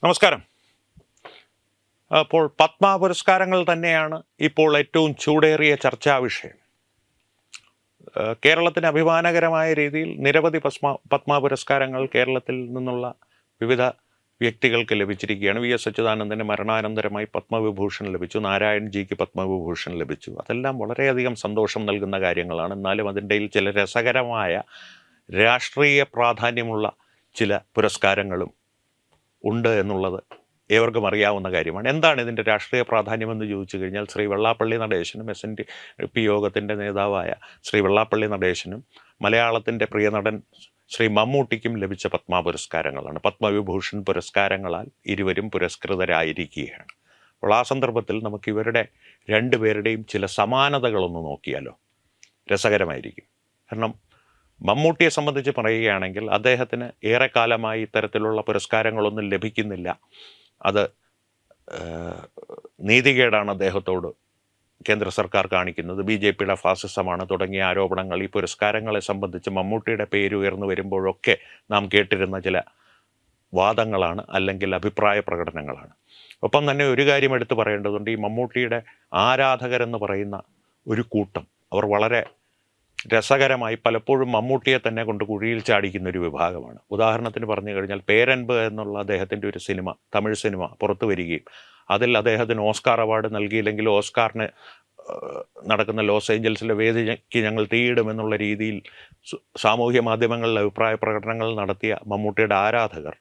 നമസ്കാരം. അപ്പോൾ പത്മ പുരസ്കാരങ്ങൾ തന്നെയാണ് ഇപ്പോൾ ഏറ്റവും ചൂടേറിയ ചർച്ചാ വിഷയം. കേരളത്തിന് അഭിമാനകരമായ രീതിയിൽ നിരവധി പത്മ പുരസ്കാരങ്ങൾ കേരളത്തിൽ നിന്നുള്ള വിവിധ വ്യക്തികൾക്ക് ലഭിച്ചിരിക്കുകയാണ്. വി എസ് അച്യുതാനന്ദന് മരണാനന്തരമായി പത്മവിഭൂഷൺ ലഭിച്ചു, നാരായൺ ജിക്ക് പത്മവിഭൂഷൺ ലഭിച്ചു. അതെല്ലാം വളരെയധികം സന്തോഷം നൽകുന്ന കാര്യങ്ങളാണ്. എന്നാലും അതിൻ്റെ ചില രസകരമായ രാഷ്ട്രീയ പ്രാധാന്യമുള്ള ചില പുരസ്കാരങ്ങളും ഉണ്ട് എന്നുള്ളത് ഏവർക്കും അറിയാവുന്ന കാര്യമാണ്. എന്താണ് ഇതിൻ്റെ രാഷ്ട്രീയ പ്രാധാന്യമെന്ന് ചോദിച്ചു കഴിഞ്ഞാൽ, ശ്രീ വെള്ളാപ്പള്ളി നടേശനും SNDP യോഗത്തിൻ്റെ നേതാവായ ശ്രീ വെള്ളാപ്പള്ളി നടേശനും മലയാളത്തിൻ്റെ പ്രിയ നടൻ ശ്രീ മമ്മൂട്ടിക്കും ലഭിച്ച പത്മ പുരസ്കാരങ്ങളാണ്. പത്മവിഭൂഷൺ പുരസ്കാരങ്ങളാൽ ഇരുവരും പുരസ്കൃതരായിരിക്കുകയാണ്. അപ്പോൾ ആ സന്ദർഭത്തിൽ നമുക്ക് ഇവരുടെ രണ്ടുപേരുടെയും ചില സമാനതകളൊന്ന് നോക്കിയാലോ? രസകരമായിരിക്കും. കാരണം മമ്മൂട്ടിയെ സംബന്ധിച്ച് പറയുകയാണെങ്കിൽ അദ്ദേഹത്തിന് ഏറെക്കാലമായി ഇത്തരത്തിലുള്ള പുരസ്കാരങ്ങളൊന്നും ലഭിക്കുന്നില്ല. അത് നീതികേടാണ് അദ്ദേഹത്തോട് കേന്ദ്ര സർക്കാർ കാണിക്കുന്നത്, BJPയുടെ ഫാസിസമാണ് തുടങ്ങിയ ആരോപണങ്ങൾ ഈ പുരസ്കാരങ്ങളെ സംബന്ധിച്ച് മമ്മൂട്ടിയുടെ പേര് ഉയർന്നു വരുമ്പോഴൊക്കെ നാം കേട്ടിരുന്ന ചില വാദങ്ങളാണ്, അല്ലെങ്കിൽ അഭിപ്രായ പ്രകടനങ്ങളാണ്. ഒപ്പം തന്നെ ഒരു കാര്യം എടുത്തു പറയേണ്ടതുണ്ട്. ഈ മമ്മൂട്ടിയുടെ ആരാധകരെന്ന് പറയുന്ന ഒരു കൂട്ടം, അവർ വളരെ രസകരമായി പലപ്പോഴും മമ്മൂട്ടിയെ തന്നെ കൊണ്ട് കുഴിയിൽ ചാടിക്കുന്ന ഒരു വിഭാഗമാണ്. ഉദാഹരണത്തിന് പറഞ്ഞു കഴിഞ്ഞാൽ, പേരൻപ് എന്നുള്ള അദ്ദേഹത്തിൻ്റെ ഒരു സിനിമ, തമിഴ് സിനിമ പുറത്തു വരികയും അതിൽ അദ്ദേഹത്തിന് ഓസ്കാർ അവാർഡ് നൽകിയില്ലെങ്കിൽ ഓസ്കാറിന് നടക്കുന്ന ലോസ് ഏഞ്ചൽസിലെ വേദിക്ക് ഞങ്ങൾ തീയിടുമെന്നുള്ള രീതിയിൽ സാമൂഹ്യ മാധ്യമങ്ങളിൽ അഭിപ്രായ പ്രകടനങ്ങൾ നടത്തിയ മമ്മൂട്ടിയുടെ ആരാധകർ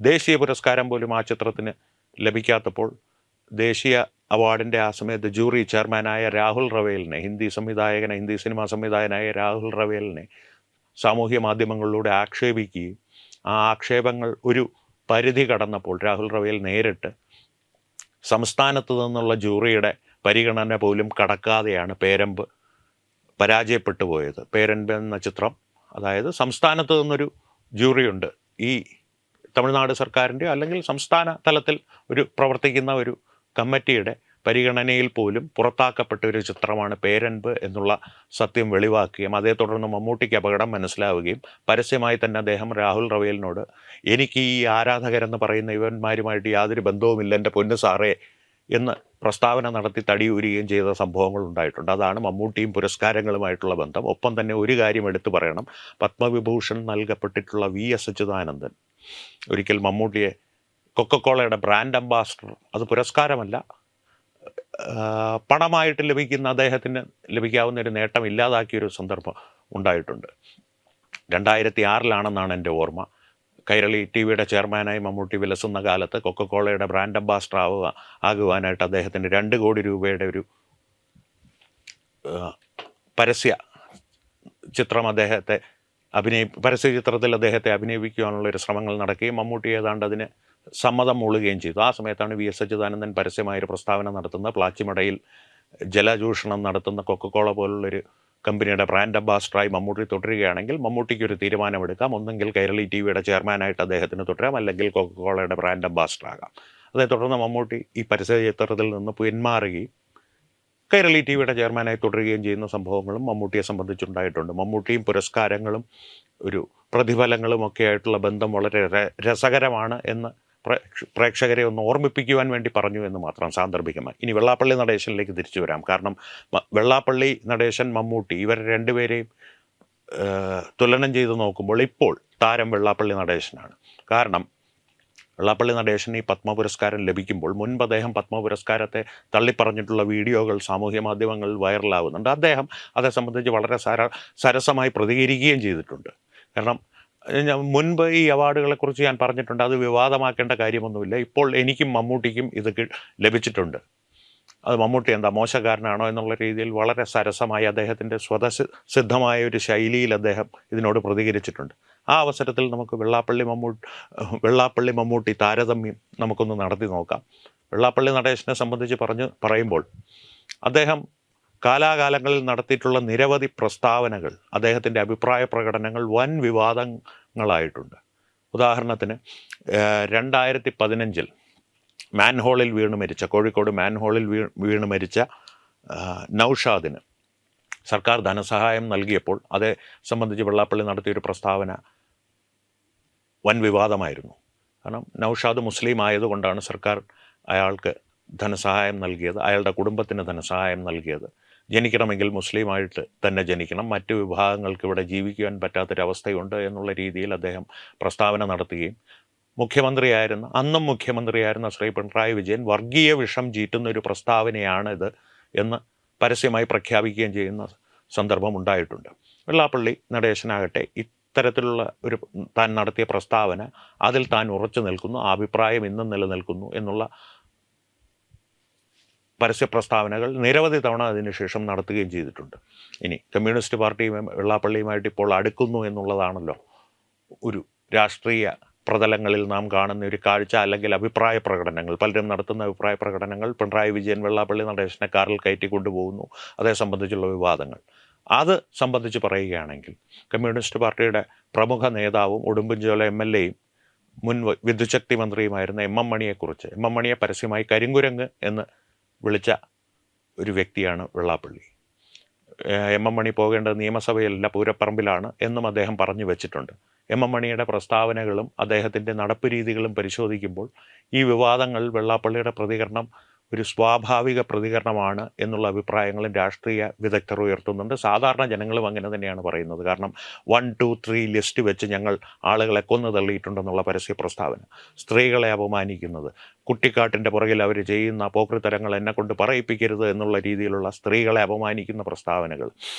ദേശീയ പുരസ്കാരം പോലും ആ ചിത്രത്തിന് ലഭിക്കാത്തപ്പോൾ ദേശീയ അവാർഡിൻ്റെ ആ സമയത്ത് ജൂറി ചെയർമാനായ രാഹുൽ റവേലിനെ, ഹിന്ദി സിനിമാ സംവിധായകനായ രാഹുൽ റവേലിനെ സാമൂഹ്യ മാധ്യമങ്ങളിലൂടെ ആക്ഷേപിക്കുകയും ആ ആക്ഷേപങ്ങൾ ഒരു പരിധി കടന്നപ്പോൾ രാഹുൽ റവേൽ നേരിട്ട് സംസ്ഥാനത്ത് നിന്നുള്ള ജൂറിയുടെ പരിഗണന പോലും കടക്കാതെയാണ് പേരമ്പ് പരാജയപ്പെട്ടു പോയത്. പേരമ്പ് എന്ന ചിത്രം, അതായത് സംസ്ഥാനത്ത് നിന്നൊരു ജൂറിയുണ്ട്, ഈ തമിഴ്നാട് സർക്കാരിൻ്റെ അല്ലെങ്കിൽ സംസ്ഥാന തലത്തിൽ പ്രവർത്തിക്കുന്ന ഒരു കമ്മിറ്റിയുടെ പരിഗണനയിൽ പോലും പുറത്താക്കപ്പെട്ട ഒരു ചിത്രമാണ് പേരൻപ് എന്നുള്ള സത്യം വെളിവാക്കുകയും അതേ തുടർന്ന് മമ്മൂട്ടിക്ക് അപകടം മനസ്സിലാവുകയും പരസ്യമായി തന്നെ അദ്ദേഹം രാഹുൽ റവേലിനോട്, എനിക്ക് ഈ ആരാധകരെന്ന് പറയുന്ന ഇവന്മാരുമായിട്ട് യാതൊരു ബന്ധവുമില്ല എൻ്റെ പൊന്നു സാറേ എന്ന് പ്രസ്താവന നടത്തി തടിയൂരുകയും ചെയ്ത സംഭവങ്ങൾ ഉണ്ടായിട്ടുണ്ട്. അതാണ് മമ്മൂട്ടിയും പുരസ്കാരങ്ങളുമായിട്ടുള്ള ബന്ധം. ഒപ്പം തന്നെ ഒരു കാര്യം എടുത്തു പറയണം. പത്മവിഭൂഷൺ നൽകപ്പെട്ടിട്ടുള്ള VS അച്യുതാനന്ദൻ ഒരിക്കൽ മമ്മൂട്ടിയെ കൊക്കക്കോളയുടെ ബ്രാൻഡ് അംബാസഡർ, അത് പുരസ്കാരമല്ല, പണമായിട്ട് ലഭിക്കുന്ന അദ്ദേഹത്തിന് ലഭിക്കാവുന്ന ഒരു നേട്ടം ഇല്ലാതാക്കിയൊരു സന്ദർഭം ഉണ്ടായിട്ടുണ്ട്. 2006 എൻ്റെ ഓർമ്മ. കൈരളി TVയുടെ ചെയർമാനായി മമ്മൂട്ടി വിലസുന്ന കാലത്ത് കൊക്കക്കോളയുടെ ബ്രാൻഡ് അംബാസഡർ ആകുവാനായിട്ട് അദ്ദേഹത്തിന് 2 കോടി രൂപയുടെ ഒരു പരസ്യ ചിത്രത്തിൽ അദ്ദേഹത്തെ അഭിനയിപ്പിക്കുവാനുള്ളൊരു ശ്രമങ്ങൾ നടക്കുകയും മമ്മൂട്ടി ഏതാണ്ട് അതിന് സമ്മതം മൂളുകയും ചെയ്തു. ആ സമയത്താണ് VS അച്യുതാനന്ദൻ പരസ്യമായൊരു പ്രസ്താവന നടത്തുന്നത്. പ്ലാച്ചിമടയിൽ ജലചൂഷണം നടത്തുന്ന കൊക്കക്കോള പോലുള്ളൊരു കമ്പനിയുടെ ബ്രാൻഡ് അംബാസഡറായി മമ്മൂട്ടി തുടരുകയാണെങ്കിൽ മമ്മൂട്ടിക്കൊരു തീരുമാനമെടുക്കാം. ഒന്നെങ്കിൽ കൈരളി TVയുടെ ചെയർമാനായിട്ട് അദ്ദേഹത്തിന് തുടരാം, അല്ലെങ്കിൽ കൊക്കക്കോളയുടെ ബ്രാൻഡ് അംബാസഡറാകാം. അതേ തുടർന്ന് മമ്മൂട്ടി ഈ പരസ്യ ചിത്രത്തിൽ നിന്ന് പിന്മാറുകയും കൈരളി TVയുടെ ചെയർമാനായി തുടരുകയും ചെയ്യുന്ന സംഭവങ്ങളും മമ്മൂട്ടിയെ സംബന്ധിച്ചുണ്ടായിട്ടുണ്ട്. മമ്മൂട്ടിയും പുരസ്കാരങ്ങളും ഒരു പ്രതിഫലങ്ങളും ഒക്കെ ആയിട്ടുള്ള ബന്ധം വളരെ രസകരമാണ് എന്ന് പ്രേക്ഷകരെ ഒന്ന് ഓർമ്മിപ്പിക്കുവാൻ വേണ്ടി പറഞ്ഞു എന്ന് മാത്രം സാന്ദർഭികമായി. ഇനി വെള്ളാപ്പള്ളി നടേശനിലേക്ക് തിരിച്ചു വരാം. കാരണം വെള്ളാപ്പള്ളി നടേശൻ, മമ്മൂട്ടി, ഇവർ രണ്ടുപേരെയും തുലനം ചെയ്ത് നോക്കുമ്പോൾ ഇപ്പോൾ താരം വെള്ളാപ്പള്ളി നടേശനാണ്. കാരണം വെള്ളാപ്പള്ളി നടേശന് ഈ പത്മ പുരസ്കാരം ലഭിക്കുമ്പോൾ മുൻപ് അദ്ദേഹം പത്മ പുരസ്കാരത്തെ തള്ളിപ്പറഞ്ഞിട്ടുള്ള വീഡിയോകൾ സാമൂഹ്യ മാധ്യമങ്ങളിൽ വൈറലാവുന്നുണ്ട്. അദ്ദേഹം അതേ സംബന്ധിച്ച് വളരെ സരസമായി പ്രതികരിക്കുകയും ചെയ്തിട്ടുണ്ട്. കാരണം മുൻപ് ഈ അവാർഡുകളെക്കുറിച്ച് ഞാൻ പറഞ്ഞിട്ടുണ്ട്, അത് വിവാദമാക്കേണ്ട കാര്യമൊന്നുമില്ല. ഇപ്പോൾ എനിക്കും മമ്മൂട്ടിക്കും ഇത് ലഭിച്ചിട്ടുണ്ട്. അത് മമ്മൂട്ടി എന്താ മോശക്കാരനാണോ എന്നുള്ള രീതിയിൽ വളരെ സരസമായി അദ്ദേഹത്തിൻ്റെ സ്വതസിദ്ധമായ ഒരു ശൈലിയിൽ അദ്ദേഹം ഇതിനോട് പ്രതികരിച്ചിട്ടുണ്ട്. ആ അവസരത്തിൽ നമുക്ക് വെള്ളാപ്പള്ളി മമ്മൂട്ടി താരതമ്യം നമുക്കൊന്ന് നടത്തി നോക്കാം. വെള്ളാപ്പള്ളി നടേശനെ സംബന്ധിച്ച് പറയുമ്പോൾ അദ്ദേഹം കാലാകാലങ്ങളിൽ നടത്തിയിട്ടുള്ള നിരവധി പ്രസ്താവനകൾ, അദ്ദേഹത്തിൻ്റെ അഭിപ്രായ പ്രകടനങ്ങൾ വൻ വിവാദങ്ങളായിട്ടുണ്ട്. ഉദാഹരണത്തിന് 2015 മാൻഹോളിൽ വീണ് മരിച്ച, കോഴിക്കോട് മാൻഹോളിൽ വീണ് മരിച്ച നൗഷാദിന് സർക്കാർ ധനസഹായം നൽകിയപ്പോൾ അതേ സംബന്ധിച്ച് വെള്ളാപ്പള്ളി നടത്തിയൊരു പ്രസ്താവന വൻ വിവാദമായിരുന്നു. കാരണം നൗഷാദ് മുസ്ലിം ആയതുകൊണ്ടാണ് സർക്കാർ അയാൾക്ക് ധനസഹായം നൽകിയത്, അയാളുടെ കുടുംബത്തിന് ധനസഹായം നൽകിയത്. ജനിക്കണമെങ്കിൽ മുസ്ലിമായിട്ട് തന്നെ ജനിക്കണം, മറ്റ് വിഭാഗങ്ങൾക്ക് ഇവിടെ ജീവിക്കുവാൻ പറ്റാത്തൊരവസ്ഥയുണ്ട് എന്നുള്ള രീതിയിൽ അദ്ദേഹം പ്രസ്താവന നടത്തുകയും അന്നും മുഖ്യമന്ത്രിയായിരുന്ന ശ്രീ പിണറായി വിജയൻ വർഗീയ വിഷം ചീറ്റുന്ന ഒരു പ്രസ്താവനയാണിത് എന്ന് പരസ്യമായി പ്രഖ്യാപിക്കുകയും ചെയ്യുന്ന സന്ദർഭം ഉണ്ടായിട്ടുണ്ട്. വെള്ളാപ്പള്ളി നടേശനാകട്ടെ ഇത്തരത്തിലുള്ള താൻ നടത്തിയ പ്രസ്താവന, അതിൽ താൻ ഉറച്ചു നിൽക്കുന്നു, ആ അഭിപ്രായം ഇന്നും നിലനിൽക്കുന്നു എന്നുള്ള പരസ്യ പ്രസ്താവനകൾ നിരവധി തവണ അതിനുശേഷം നടത്തുകയും ചെയ്തിട്ടുണ്ട്. ഇനി കമ്മ്യൂണിസ്റ്റ് പാർട്ടിയും വെള്ളാപ്പള്ളിയുമായിട്ട് ഇപ്പോൾ അടുക്കുന്നു എന്നുള്ളതാണല്ലോ ഒരു രാഷ്ട്രീയ പ്രതലങ്ങളിൽ നാം കാണുന്ന ഒരു കാഴ്ച, അല്ലെങ്കിൽ അഭിപ്രായ പ്രകടനങ്ങൾ. പലരും നടത്തുന്ന അഭിപ്രായ പ്രകടനങ്ങൾ പിണറായി വിജയൻ വെള്ളാപ്പള്ളി നടേശനെ കാറിൽ കയറ്റി കൊണ്ടുപോകുന്നു, അതേ സംബന്ധിച്ചുള്ള വിവാദങ്ങൾ. അത് സംബന്ധിച്ച് പറയുകയാണെങ്കിൽ കമ്മ്യൂണിസ്റ്റ് പാർട്ടിയുടെ പ്രമുഖ നേതാവും ഉടുമ്പൻചോല MLA-യും മുൻ വിദ്യുച്ഛക്തി മന്ത്രിയുമായിരുന്ന MM മണിയെക്കുറിച്ച്, MM മണിയെ പരസ്യമായി കരിങ്കുരങ്ങ് എന്ന് വിളിച്ച ഒരു വ്യക്തിയാണ് വെള്ളാപ്പള്ളി. MM മണി പോകേണ്ടത് നിയമസഭയിലല്ല പൂരപ്പറമ്പിലാണ് എന്നും അദ്ദേഹം പറഞ്ഞു വെച്ചിട്ടുണ്ട്. MM മണിയുടെ പ്രസ്താവനകളും അദ്ദേഹത്തിൻ്റെ നടപ്പ് രീതികളും പരിശോധിക്കുമ്പോൾ ഈ വിവാദങ്ങളിൽ വെള്ളാപ്പള്ളിയുടെ പ്രതികരണം ഒരു സ്വാഭാവിക പ്രതികരണമാണ് എന്നുള്ള അഭിപ്രായങ്ങളും രാഷ്ട്രീയ വിദഗ്ധർ ഉയർത്തുന്നുണ്ട്. സാധാരണ ജനങ്ങളും അങ്ങനെ തന്നെയാണ് പറയുന്നത്. കാരണം 1, 2, 3 ലിസ്റ്റ് വെച്ച് ഞങ്ങൾ ആളുകളെ കൊന്നു തള്ളിയിട്ടുണ്ടെന്നുള്ള പരസ്യ പ്രസ്താവന, സ്ത്രീകളെ അപമാനിക്കുന്നത്, കുട്ടിക്കാട്ടിൻ്റെ പുറകിൽ അവർ ചെയ്യുന്ന പോക്രിത്തരങ്ങൾ എന്നെ കൊണ്ട് പറയിപ്പിക്കരുത് എന്നുള്ള രീതിയിലുള്ള സ്ത്രീകളെ അപമാനിക്കുന്ന പ്രസ്താവനകൾ,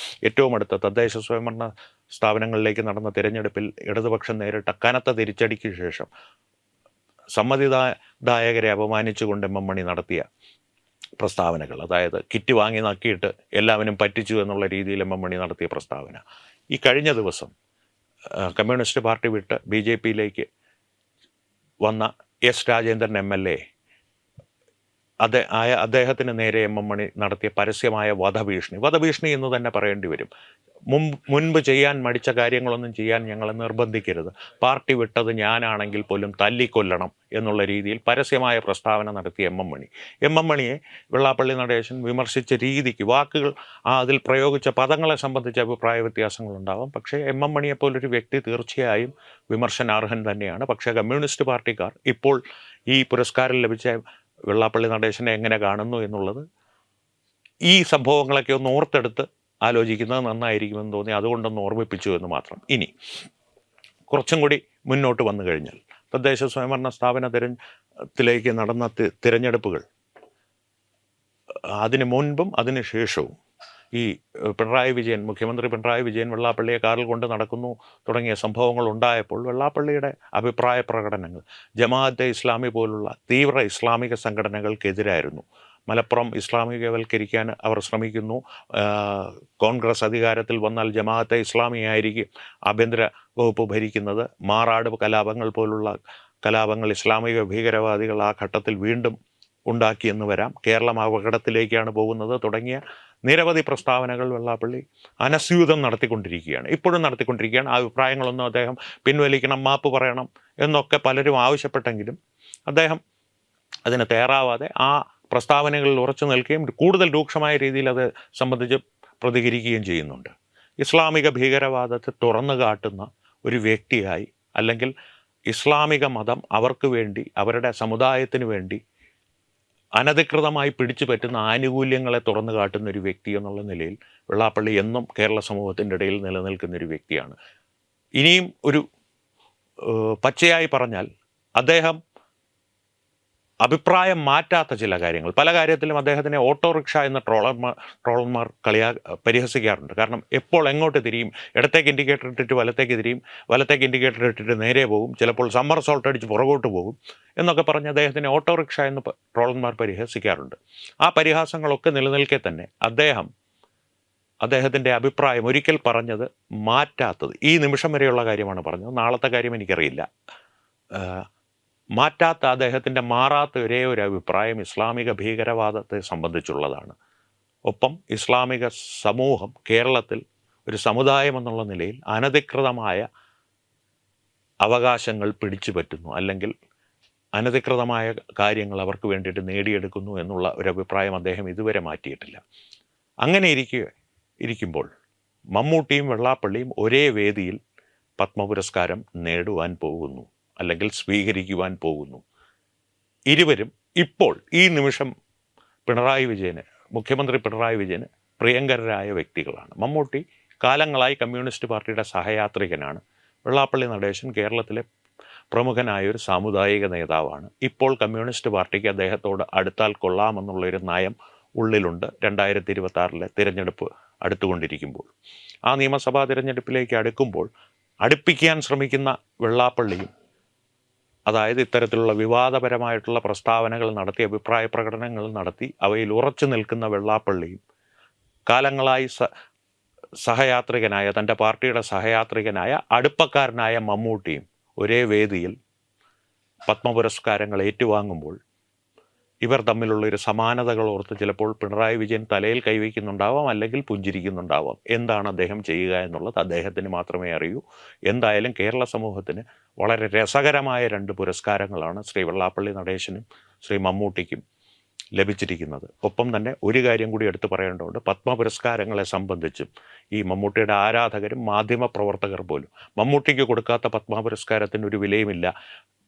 ഏറ്റവും അടുത്ത തദ്ദേശ സ്വയംഭരണ സ്ഥാപനങ്ങളിലേക്ക് നടന്ന തിരഞ്ഞെടുപ്പിൽ ഇടതുപക്ഷം നേരിട്ട കനത്ത തിരിച്ചടിക്ക് ശേഷം സമ്മതിദായകരെ അപമാനിച്ചുകൊണ്ട് MM മണി നടത്തിയ പ്രസ്താവനകൾ, അതായത് കിറ്റ് വാങ്ങി നക്കിയിട്ട് എല്ലാവരും പറ്റിച്ചു എന്നുള്ള രീതിയിൽ MM മണി നടത്തിയ പ്രസ്താവന. ഈ കഴിഞ്ഞ ദിവസം കമ്മ്യൂണിസ്റ്റ് പാർട്ടി വിട്ട് BJP-യിലേക്ക് വന്ന S. രാജേന്ദ്രൻ MLA, അദ്ദേഹത്തിന് നേരെ MM മണി നടത്തിയ പരസ്യമായ വധഭീഷണി എന്ന് തന്നെ പറയേണ്ടി വരും. മുൻപ് ചെയ്യാൻ മടിച്ച കാര്യങ്ങളൊന്നും ചെയ്യാൻ ഞങ്ങളെ നിർബന്ധിക്കരുത്, പാർട്ടി വിട്ടത് ഞാനാണെങ്കിൽ പോലും തല്ലിക്കൊല്ലണം എന്നുള്ള രീതിയിൽ പരസ്യമായ പ്രസ്താവന നടത്തിയ MM മണിയെ വെള്ളാപ്പള്ളി നടേശൻ വിമർശിച്ച രീതിക്ക്, വാക്കുകൾ അതിൽ പ്രയോഗിച്ച പദങ്ങളെ സംബന്ധിച്ച അഭിപ്രായ വ്യത്യാസങ്ങളുണ്ടാവാം. പക്ഷേ MM മണിയെപ്പോലൊരു വ്യക്തി തീർച്ചയായും വിമർശനാർഹൻ തന്നെയാണ്. പക്ഷേ കമ്മ്യൂണിസ്റ്റ് പാർട്ടിക്കാർ ഇപ്പോൾ ഈ പുരസ്കാരം ലഭിച്ച വെള്ളാപ്പള്ളി നടേശനെ എങ്ങനെ കാണുന്നു എന്നുള്ളത്, ഈ സംഭവങ്ങളൊക്കെ ഒന്ന് ഓർത്തെടുത്ത് ആലോചിക്കുന്നത് നന്നായിരിക്കുമെന്ന് തോന്നി, അതുകൊണ്ടൊന്ന് ഓർമ്മിപ്പിച്ചു എന്ന് മാത്രം. ഇനി കുറച്ചും കൂടി മുന്നോട്ട് വന്നു കഴിഞ്ഞാൽ, തദ്ദേശ സ്വയംഭരണ സ്ഥാപന തിരഞ്ഞെടുപ്പിലേക്ക് നടന്ന തിരഞ്ഞെടുപ്പുകൾ, അതിന് മുൻപും അതിന് ശേഷവും ഈ മുഖ്യമന്ത്രി പിണറായി വിജയൻ വെള്ളാപ്പള്ളിയെ കാറിൽ കൊണ്ട് നടക്കുന്നു തുടങ്ങിയ സംഭവങ്ങൾ ഉണ്ടായപ്പോൾ വെള്ളാപ്പള്ളിയുടെ അഭിപ്രായ പ്രകടനങ്ങൾ ജമാഅത്തെ ഇസ്ലാമി പോലുള്ള തീവ്ര ഇസ്ലാമിക സംഘടനകൾക്കെതിരായിരുന്നു. മലപ്പുറം ഇസ്ലാമികവൽക്കരിക്കാൻ അവർ ശ്രമിക്കുന്നു, കോൺഗ്രസ് അധികാരത്തിൽ വന്നാൽ ജമാഅത്തെ ഇസ്ലാമി ആയിരിക്കും ആഭ്യന്തര വകുപ്പ് ഭരിക്കുന്നത്, മാറാട് കലാപങ്ങൾ പോലുള്ള കലാപങ്ങൾ ഇസ്ലാമിക ഭീകരവാദികൾ ആ ഘട്ടത്തിൽ വീണ്ടും ഉണ്ടാക്കിയെന്ന് വരാം, കേരളം അപകടത്തിലേക്കാണ് പോകുന്നത് തുടങ്ങിയ നിരവധി പ്രസ്താവനകൾ വെള്ളാപ്പള്ളി അനസ്യൂതം നടത്തിക്കൊണ്ടിരിക്കുകയാണ്, ഇപ്പോഴും നടത്തിക്കൊണ്ടിരിക്കുകയാണ്. ആ അഭിപ്രായങ്ങളൊന്നും അദ്ദേഹം പിൻവലിക്കണം, മാപ്പ് പറയണം എന്നൊക്കെ പലരും ആവശ്യപ്പെട്ടെങ്കിലും അദ്ദേഹം അതിന് തയ്യാറാവാതെ ആ പ്രസ്താവനകളിൽ ഉറച്ചു നിൽക്കുകയും കൂടുതൽ രൂക്ഷമായ രീതിയിൽ അത് സംബന്ധിച്ച് പ്രതികരിക്കുകയും ചെയ്യുന്നുണ്ട്. ഇസ്ലാമിക ഭീകരവാദത്തെ തുറന്നു കാട്ടുന്ന ഒരു വ്യക്തിയായി, അല്ലെങ്കിൽ ഇസ്ലാമിക മതം അവർക്ക് വേണ്ടി, അവരുടെ സമുദായത്തിന് വേണ്ടി അനധികൃതമായി പിടിച്ചു പറ്റുന്ന ആനുകൂല്യങ്ങളെ തുറന്നു കാട്ടുന്ന ഒരു വ്യക്തി എന്നുള്ള നിലയിൽ വെള്ളാപ്പള്ളി എന്നും കേരള സമൂഹത്തിൻ്റെ ഇടയിൽ നിലനിൽക്കുന്ന ഒരു വ്യക്തിയാണ്. ഇനിയും ഒരു പച്ചയായി പറഞ്ഞാൽ, അദ്ദേഹം അഭിപ്രായം മാറ്റാത്ത ചില കാര്യങ്ങൾ, പല കാര്യത്തിലും അദ്ദേഹത്തിനെ ഓട്ടോറിക്ഷ എന്ന ട്രോളന്മാർ പരിഹസിക്കാറുണ്ട്. കാരണം എപ്പോൾ എങ്ങോട്ട് തിരിയും, ഇടത്തേക്ക് ഇൻഡിക്കേറ്റർ ഇട്ടിട്ട് വലത്തേക്ക് തിരിയും, വലത്തേക്ക് ഇൻഡിക്കേറ്റർ ഇട്ടിട്ട് നേരെ പോകും, ചിലപ്പോൾ സമ്മർ സോൾട്ട് അടിച്ച് പുറകോട്ട് പോകും എന്നൊക്കെ പറഞ്ഞ് അദ്ദേഹത്തിനെ ഓട്ടോറിക്ഷ എന്ന് ട്രോളന്മാർ പരിഹസിക്കാറുണ്ട്. ആ പരിഹാസങ്ങളൊക്കെ നിലനിൽക്കെ തന്നെ അദ്ദേഹത്തിൻ്റെ അഭിപ്രായം ഒരിക്കൽ പറഞ്ഞത് മാറ്റാത്തത്, ഈ നിമിഷം വരെയുള്ള കാര്യമാണ് പറഞ്ഞത്, നാളത്തെ കാര്യം എനിക്കറിയില്ല, മാറ്റാത്ത അദ്ദേഹത്തിൻ്റെ മാറാത്ത ഒരേ ഒരു അഭിപ്രായം ഇസ്ലാമിക ഭീകരവാദത്തെ സംബന്ധിച്ചുള്ളതാണ്. ഒപ്പം ഇസ്ലാമിക സമൂഹം കേരളത്തിൽ ഒരു സമുദായം എന്നുള്ള നിലയിൽ അനധികൃതമായ അവകാശങ്ങൾ പിടിച്ചു പറ്റുന്നു, അല്ലെങ്കിൽ അനധികൃതമായ കാര്യങ്ങൾ അവർക്ക് വേണ്ടിയിട്ട് നേടിയെടുക്കുന്നു എന്നുള്ള ഒരു അഭിപ്രായം അദ്ദേഹം ഇതുവരെ മാറ്റിയിട്ടില്ല. അങ്ങനെ ഇരിക്കുമ്പോൾ മമ്മൂട്ടിയും വെള്ളാപ്പള്ളിയും ഒരേ വേദിയിൽ പത്മപുരസ്കാരം നേടുവാൻ പോകുന്നു. അല്ലെങ്കിൽ സ്വീകരിക്കുവാൻ പോകുന്നു. ഇരുവരും ഇപ്പോൾ ഈ നിമിഷം മുഖ്യമന്ത്രി പിണറായി വിജയന് പ്രിയങ്കരരായ വ്യക്തികളാണ്. മമ്മൂട്ടി കാലങ്ങളായി കമ്മ്യൂണിസ്റ്റ് പാർട്ടിയുടെ സഹയാത്രികനാണ്. വെള്ളാപ്പള്ളി നടേശൻ കേരളത്തിലെ പ്രമുഖനായൊരു സാമുദായിക നേതാവാണ്. ഇപ്പോൾ കമ്മ്യൂണിസ്റ്റ് പാർട്ടിക്ക് അദ്ദേഹത്തോട് അടുത്താൽ കൊള്ളാമെന്നുള്ളൊരു നയം ഉള്ളിലുണ്ട്. 2026 തിരഞ്ഞെടുപ്പ് അടുത്തുകൊണ്ടിരിക്കുമ്പോൾ, ആ നിയമസഭാ തിരഞ്ഞെടുപ്പിലേക്ക് അടുപ്പിക്കാൻ ശ്രമിക്കുന്ന വെള്ളാപ്പള്ളിയും, അതായത് ഇത്തരത്തിലുള്ള വിവാദപരമായിട്ടുള്ള പ്രസ്താവനകൾ നടത്തി, അഭിപ്രായ പ്രകടനങ്ങൾ നടത്തി അവയിൽ ഉറച്ചു നിൽക്കുന്ന വെള്ളാപ്പള്ളിയും, കാലങ്ങളായി സഹയാത്രികനായ, തൻ്റെ പാർട്ടിയുടെ സഹയാത്രികനായ, അടുപ്പക്കാരനായ മമ്മൂട്ടിയും ഒരേ വേദിയിൽ പത്മപുരസ്കാരങ്ങൾ ഏറ്റുവാങ്ങുമ്പോൾ ഇവർ തമ്മിലുള്ളൊരു സമാനതകൾ ഓർത്ത് ചിലപ്പോൾ പിണറായി വിജയൻ തലയിൽ കൈവയ്ക്കുന്നുണ്ടാവാം, അല്ലെങ്കിൽ പുഞ്ചിരിക്കുന്നുണ്ടാവാം. എന്താണ് അദ്ദേഹം ചെയ്യുക എന്നുള്ളത് അദ്ദേഹത്തിന് മാത്രമേ അറിയൂ. എന്തായാലും കേരള സമൂഹത്തിന് വളരെ രസകരമായ 2 പുരസ്കാരങ്ങളാണ് ശ്രീ വെള്ളാപ്പള്ളി നടേശനും ശ്രീ മമ്മൂട്ടിക്കും ലഭിച്ചിരിക്കുന്നത്. ഒപ്പം തന്നെ ഒരു കാര്യം കൂടി എടുത്തു പറയേണ്ടതുണ്ട്. പത്മപുരസ്കാരങ്ങളെ സംബന്ധിച്ചും ഈ മമ്മൂട്ടിയുടെ ആരാധകരും മാധ്യമപ്രവർത്തകർ പോലും മമ്മൂട്ടിക്ക് കൊടുക്കാത്ത പത്മപുരസ്കാരത്തിന് ഒരു വിലയുമില്ല,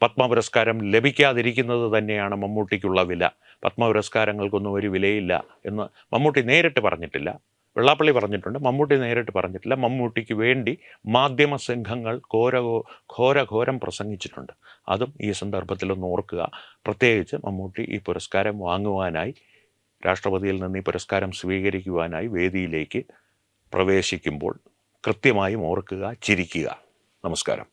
പത്മപുരസ്കാരം ലഭിക്കാതിരിക്കുന്നത് തന്നെയാണ് മമ്മൂട്ടിക്കുള്ള വില, പത്മപുരസ്കാരങ്ങൾക്കൊന്നും ഒരു വിലയില്ല എന്ന് മമ്മൂട്ടി നേരിട്ട് പറഞ്ഞിട്ടില്ല. വെള്ളാപ്പള്ളി പറഞ്ഞിട്ടുണ്ട്, മമ്മൂട്ടി നേരിട്ട് പറഞ്ഞിട്ടില്ല. മമ്മൂട്ടിക്ക് വേണ്ടി മാധ്യമ സംഘങ്ങൾ ഘോരം പ്രസംഗിച്ചിട്ടുണ്ട്. അതും ഈ സന്ദർഭത്തിലൊന്ന് ഓർക്കുക. പ്രത്യേകിച്ച് മമ്മൂട്ടി ഈ പുരസ്കാരം വാങ്ങുവാനായി, രാഷ്ട്രപതിയിൽ നിന്ന് ഈ പുരസ്കാരം സ്വീകരിക്കുവാനായി വേദിയിലേക്ക് പ്രവേശിക്കുമ്പോൾ കൃത്യമായും ഓർക്കുക, ചിരിക്കുക. നമസ്കാരം.